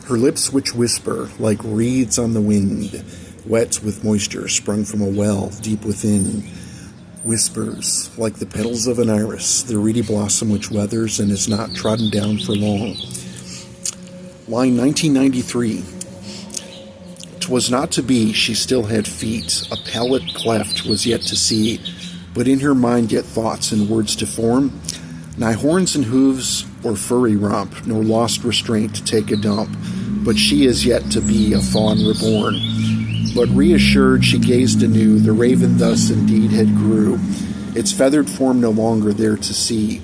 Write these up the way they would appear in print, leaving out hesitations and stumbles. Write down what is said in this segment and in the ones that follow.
Her lips which whisper like reeds on the wind, wet with moisture sprung from a well deep within, whispers like the petals of an iris, the reedy blossom which weathers and is not trodden down for long. Line 1993. 'Twas not to be, she still had feet, a palate cleft was yet to see, but in her mind yet thoughts and words to form, nigh horns and hooves or furry rump, nor lost restraint to take a dump, but she is yet to be a fawn reborn. But reassured she gazed anew, the raven thus indeed had grew, its feathered form no longer there to see,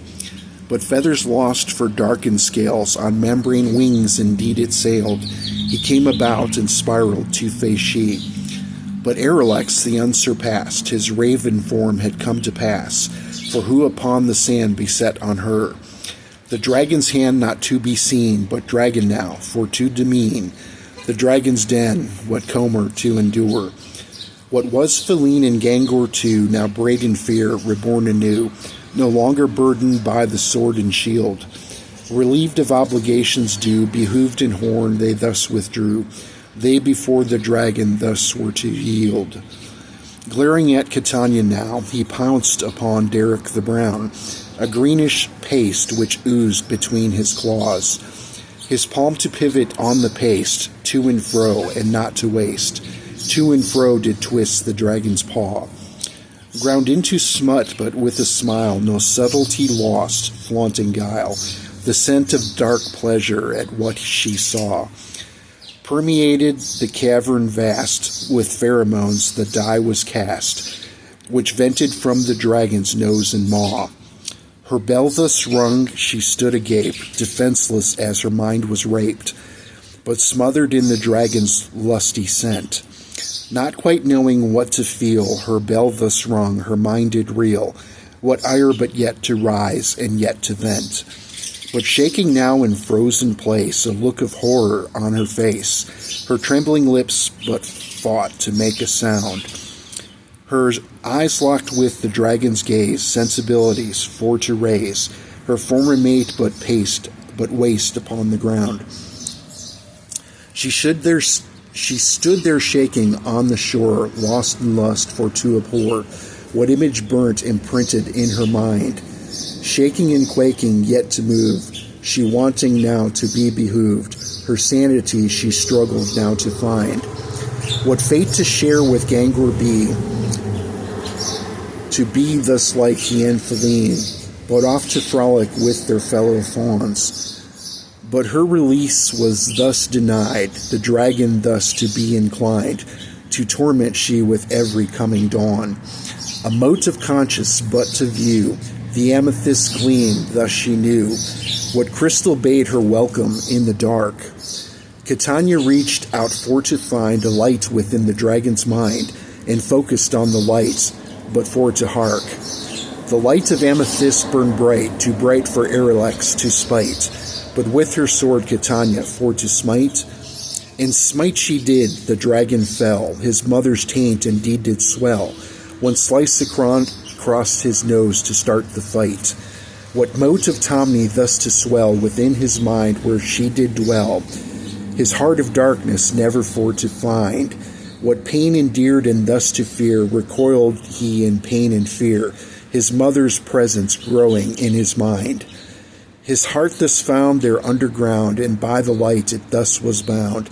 but feathers lost for darkened scales, on membrane wings indeed it sailed, he came about and spiraled two-faced she. But Erelex the unsurpassed, his raven form had come to pass, for who upon the sand beset on her? The dragon's hand not to be seen, but dragon now, for to demean, the dragon's den, what Comer to endure. What was Feline and Gangor too, now brayed in fear, reborn anew, no longer burdened by the sword and shield. Relieved of obligations due, behooved in horn, they thus withdrew. They before the dragon thus were to yield. Glaring at Catania now, he pounced upon Derek the Brown, a greenish paste which oozed between his claws. His palm to pivot on the paste, to and fro, and not to waste. To and fro did twist the dragon's paw. Ground into smut, but with a smile, no subtlety lost, flaunting guile, the scent of dark pleasure at what she saw. Permeated the cavern vast, with pheromones the die was cast, which vented from the dragon's nose and maw. Her bell thus rung, she stood agape, defenseless as her mind was raped, but smothered in the dragon's lusty scent. Not quite knowing what to feel, her bell thus rung, her mind did reel, what ire but yet to rise, and yet to vent. But shaking now in frozen place, a look of horror on her face, her trembling lips but fought to make a sound. Her eyes locked with the dragon's gaze, sensibilities for to raise, her former mate but waste upon the ground. She stood there shaking on the shore, lost in lust for to abhor what image burnt imprinted in her mind. Shaking and quaking yet to move, she wanting now to be behooved, her sanity she struggled now to find. What fate to share with Gangor be, to be thus like he and Feline, but off to frolic with their fellow fawns. But her release was thus denied, the dragon thus to be inclined, to torment she with every coming dawn. A mote of conscience but to view, the amethyst gleam, thus she knew, what crystal bade her welcome in the dark. Catania reached out for to find a light within the dragon's mind, and focused on the light, but for to hark. The light of amethyst burned bright, too bright for Erelex to spite, but with her sword Catania for to smite. And smite she did, the dragon fell, his mother's taint indeed did swell, one slice across his nose to start the fight. What mote of Tomni thus to swell within his mind where she did dwell, his heart of darkness never for to find. What pain endeared and thus to fear, recoiled he in pain and fear, his mother's presence growing in his mind. His heart thus found there underground, and by the light it thus was bound,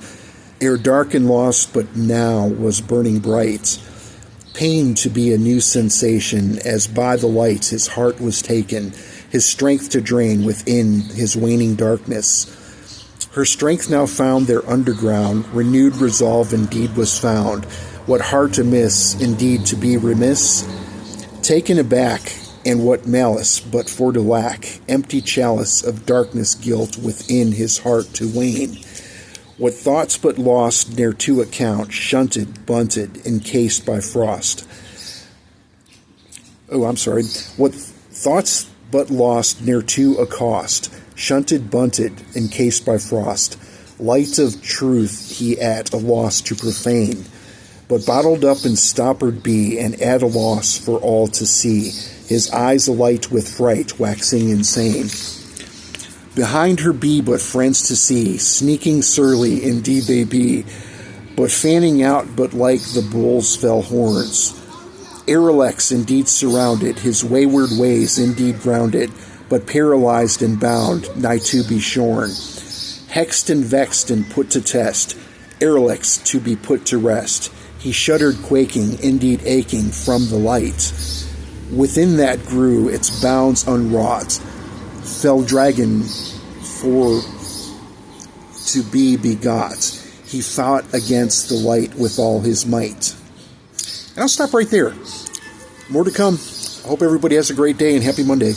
ere dark and lost, but now was burning bright. Pain to be a new sensation, as by the light his heart was taken, his strength to drain within his waning darkness. Her strength now found there underground, renewed resolve indeed was found. What heart amiss, indeed to be remiss? Taken aback, and what malice but for to lack, empty chalice of darkness guilt within his heart to wane. What thoughts but lost ne'er to account, shunted, bunted, encased by frost. What thoughts but lost ne'er to accost, shunted, bunted, encased by frost. Light of truth he at a loss to profane, but bottled up and stoppered be, and at a loss for all to see, his eyes alight with fright, waxing insane. Behind her be but friends to see, sneaking surly indeed they be, but fanning out but like the bull's fell horns. Erelex indeed surrounded, his wayward ways indeed grounded, but paralyzed and bound, nigh to be shorn. Hexed and vexed and put to test, Erelex to be put to rest. He shuddered quaking, indeed aching from the light. Within that grew its bounds unwrought, fell dragon for to be begot. He fought against the light with all his might. And I'll stop right there. More to come. I hope everybody has a great day and happy Monday.